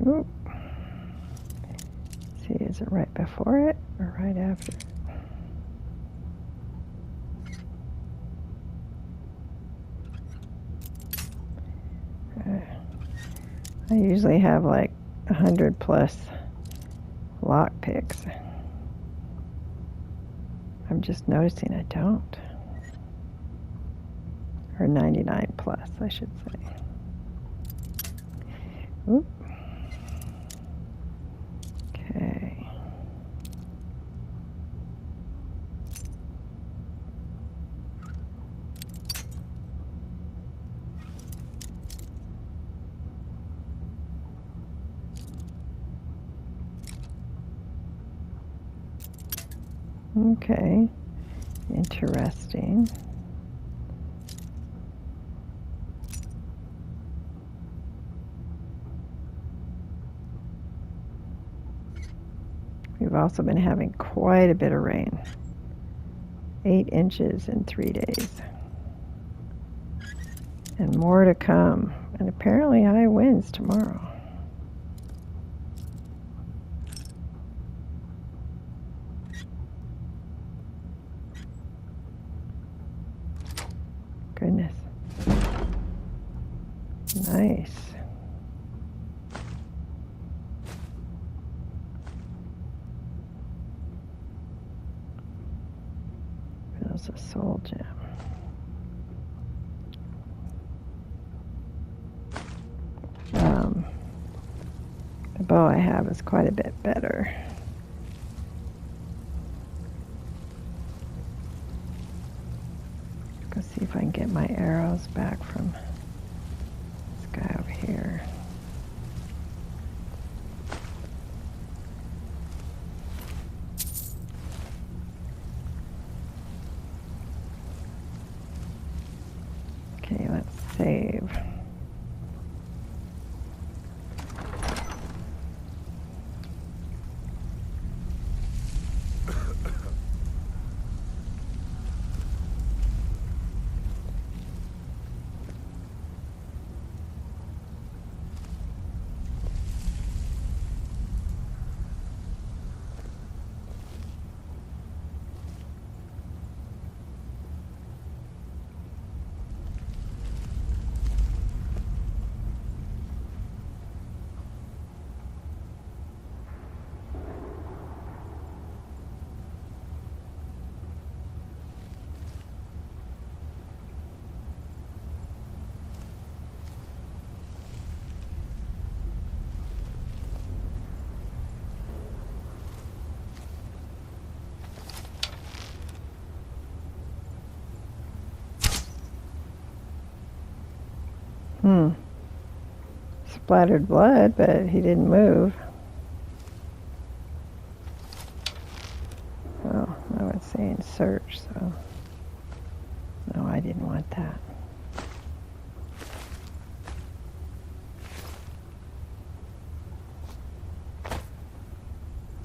Oop. See, is it right before it or right after it? I usually have like 100 plus lock picks. I'm just noticing I don't. Or 99 plus, I should say. Oop. Okay. Okay. Interesting. We've also been having quite a bit of rain. 8 inches in 3 days. And more to come. And apparently high winds tomorrow. Goodness. Nice. Feels a soul gem. The bow I have is quite a bit better. Go see if I can get my arrows back from this guy over here. Okay, let's save. Splattered blood, but he didn't move. Oh, now it's saying search, so no, I didn't want that.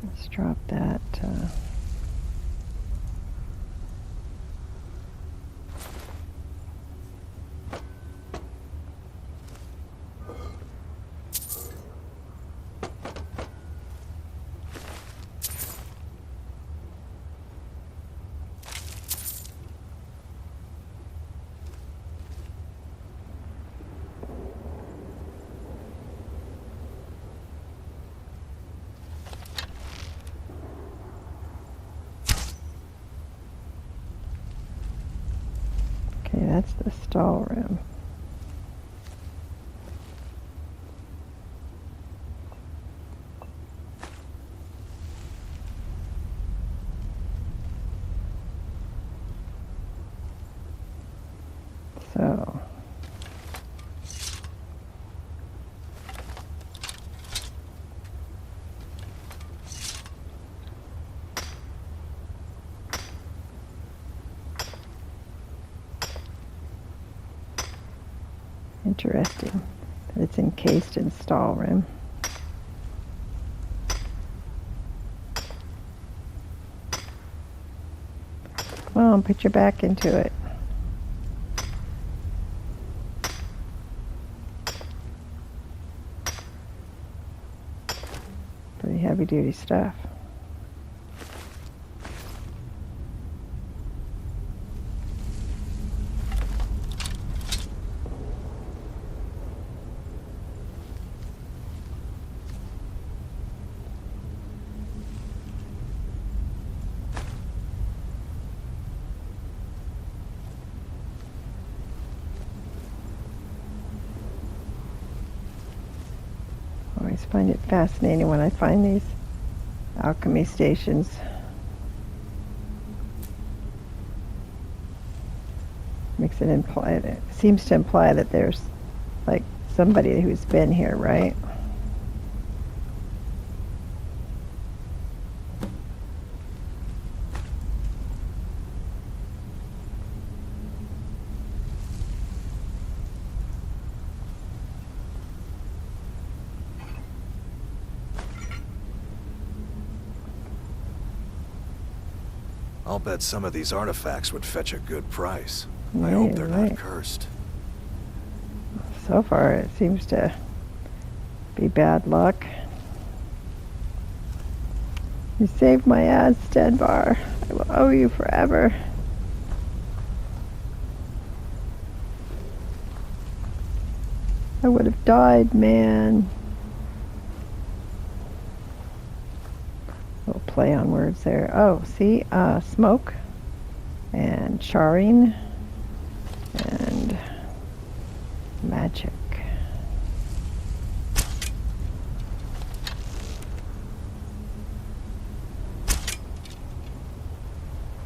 Let's drop that. Okay, that's the stall room. So, interesting that it's encased in stall room. Come on, put your back into it. Pretty heavy duty stuff. Always find it fascinating when I find these alchemy stations. Makes it imply, it seems to imply that there's like somebody who's been here, right? I'll bet some of these artifacts would fetch a good price. I Right, hope they're right. not cursed. So far, it seems to be bad luck. You saved my ass, Stenvar. I will owe you forever. I would have died, man. Little play on words there. Oh, see? Smoke and charring and magic.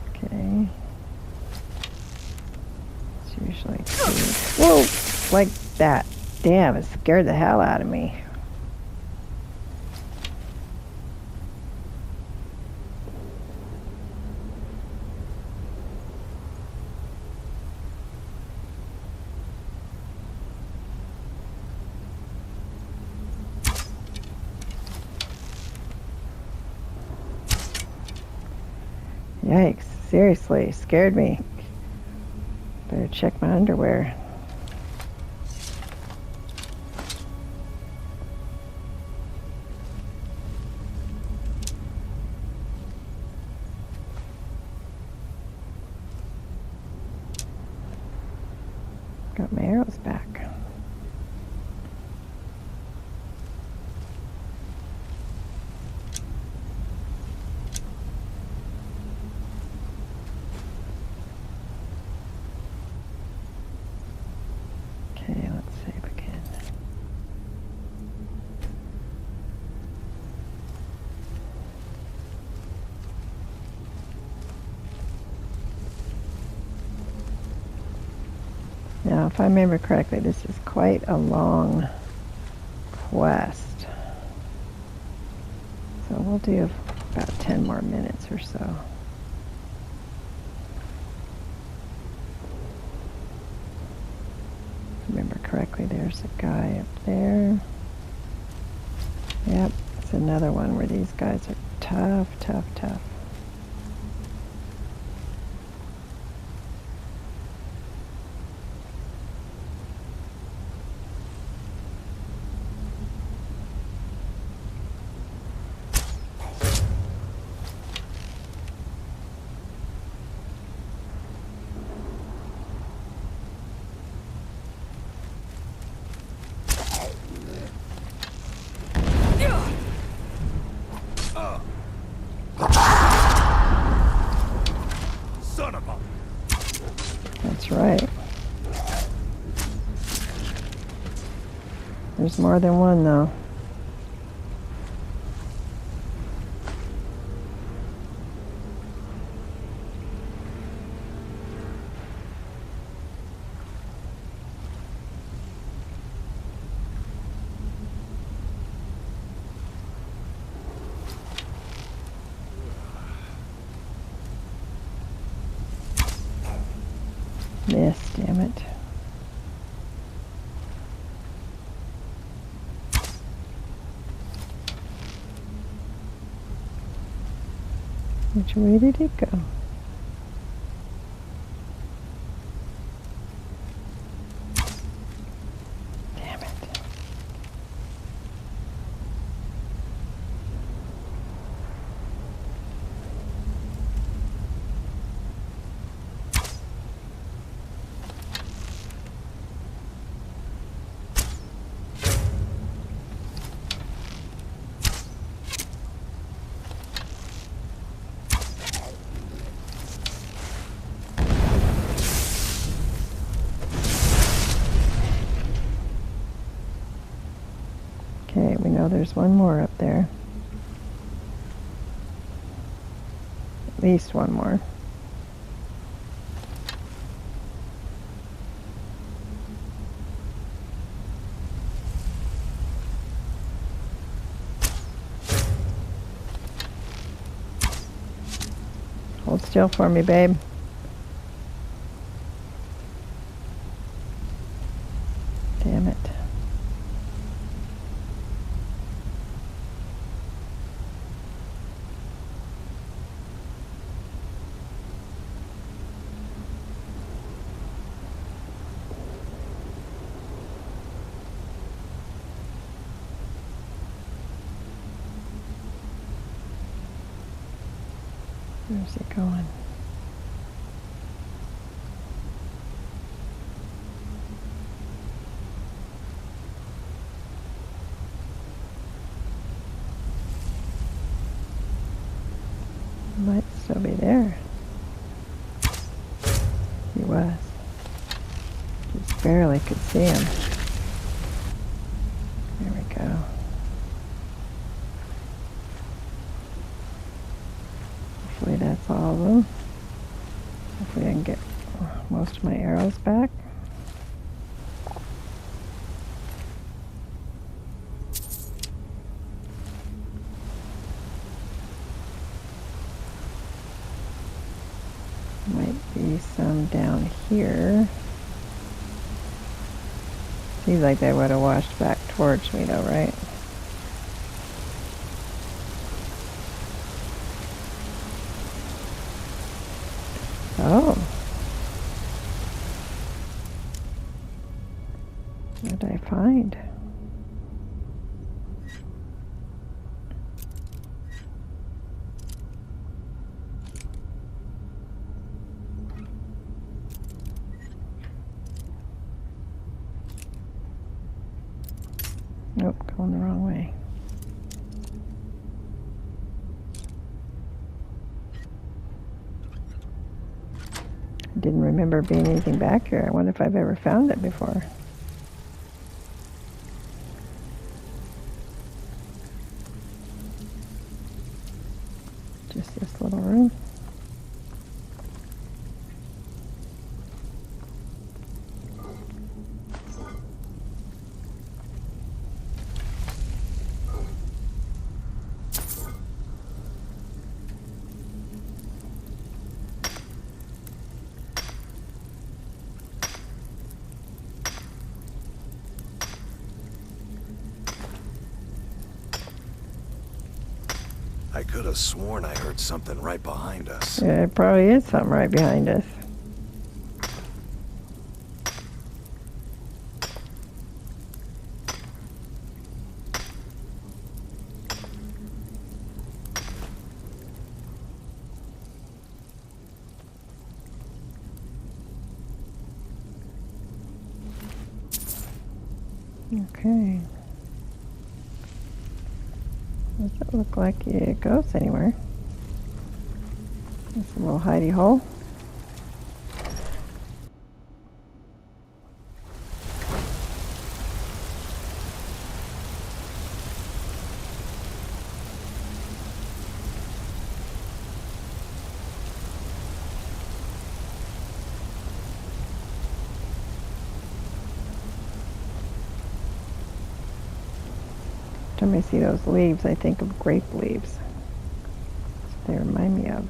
Okay. It's usually two. Whoa! Like that. Damn, it scared the hell out of me. Yikes, seriously, scared me. Better check my underwear. Got my arrows back. Okay, let's save again. Now, if I remember correctly, this is quite a long quest. So we'll do about 10 more minutes or so. Remember correctly, there's a guy up there. Yep, it's another one where these guys are tough, tough, tough. Son of a... That's right. There's more than one, though. Miss, damn it. Which way did it go? Damn it. Okay, we know there's one more up there. At least one more. Hold still for me, babe. Damn it. Where's it going? Might still be there. He was. Just barely could see him. There we go. Hopefully that's all of them. Hopefully I can get most of my arrows back. Might be some down here. Seems like they would have washed back towards me though, right? Oh. What did I find? Nope, going the wrong way. Didn't remember being anything back here. I wonder if I've ever found it before. Just this little room. Could have sworn I heard something right behind us. Yeah, it probably is something right behind us. Okay. Doesn't look like it goes anywhere. It's a little hidey hole. Every time I see those leaves, I think of grape leaves. That's what they remind me of.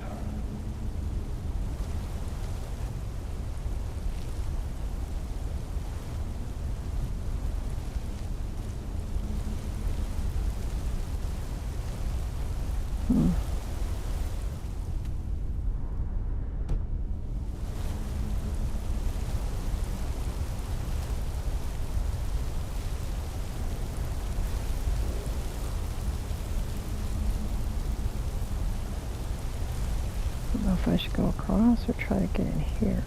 I don't know if I should go across or try to get in here.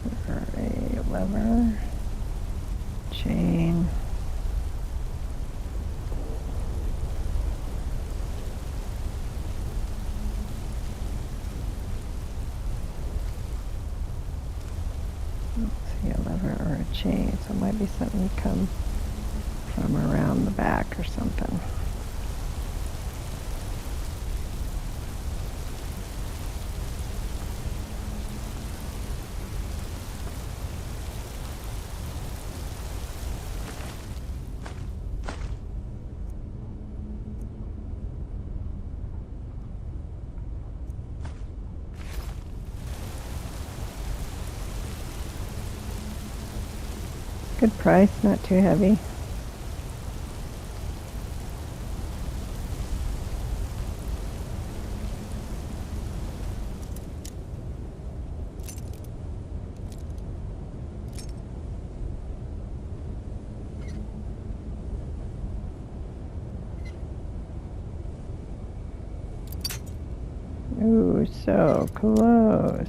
Is there a lever? Chain. I don't see a lever or a chain, so it might be something to come from around the back or something. Good price, not too heavy. Ooh, so close.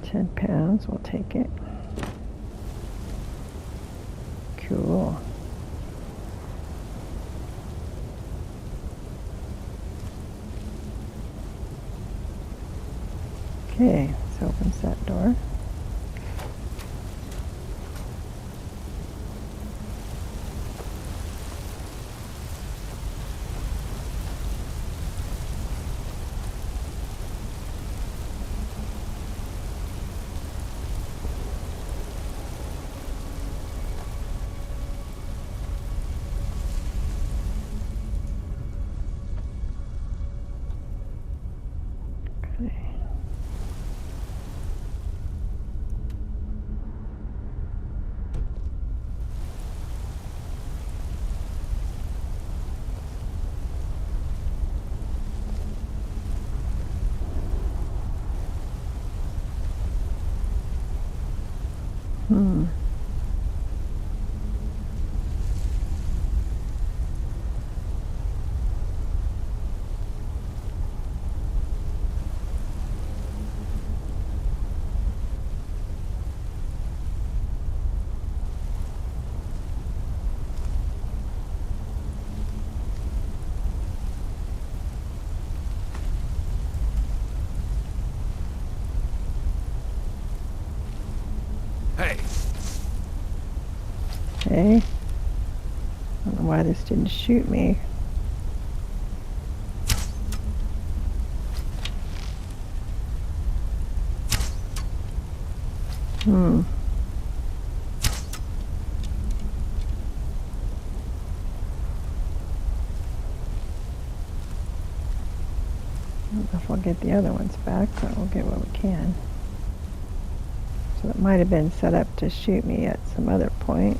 £10, we'll take it. Cool. Okay, this opens that door. Hey! Okay. I don't know why this didn't shoot me. I don't know if we'll get the other ones back, but we'll get what we can. So it might have been set up to shoot me at some other point.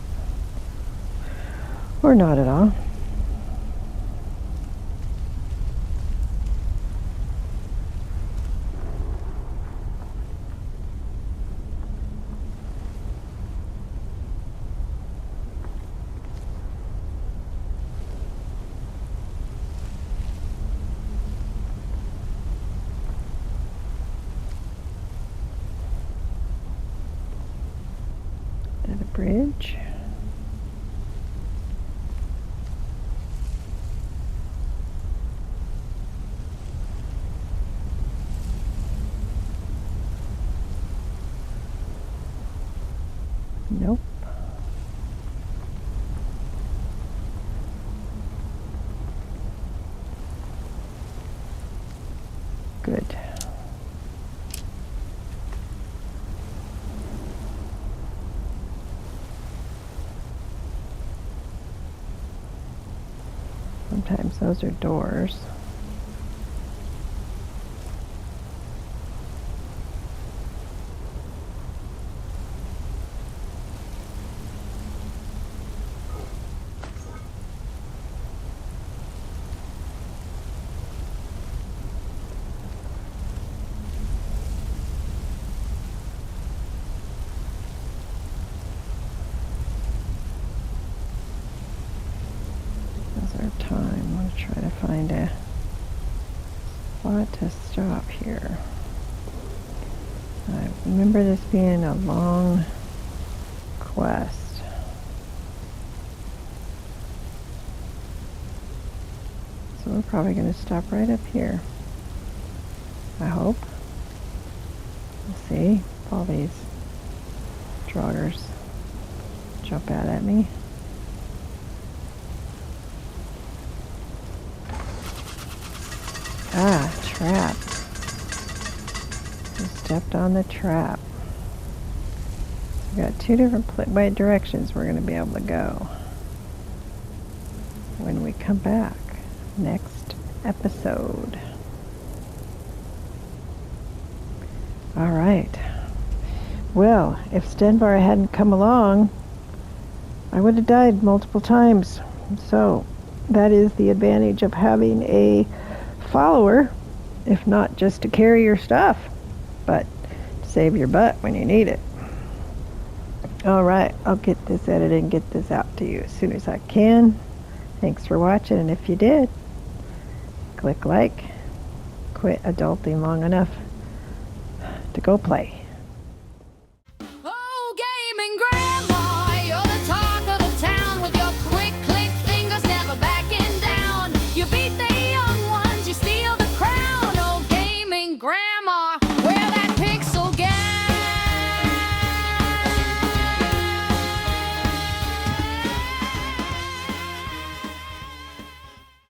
Or not at all. At a bridge. Nope. Good. Sometimes those are doors. Our time. I'm going to try to find a spot to stop here. I remember this being a long quest. So we're probably going to stop right up here. I hope. We'll see if all these draugrs jump out at me. Ah, trap. I stepped on the trap. So we've got two different directions we're going to be able to go when we come back next episode. All right. Well, if Stenvar hadn't come along, I would have died multiple times. So that is the advantage of having a follower, if not just to carry your stuff, but to save your butt when you need it. All right, I'll get this edited and get this out to you as soon as I can. Thanks for watching, and if you did, click like. Quit adulting long enough to go play.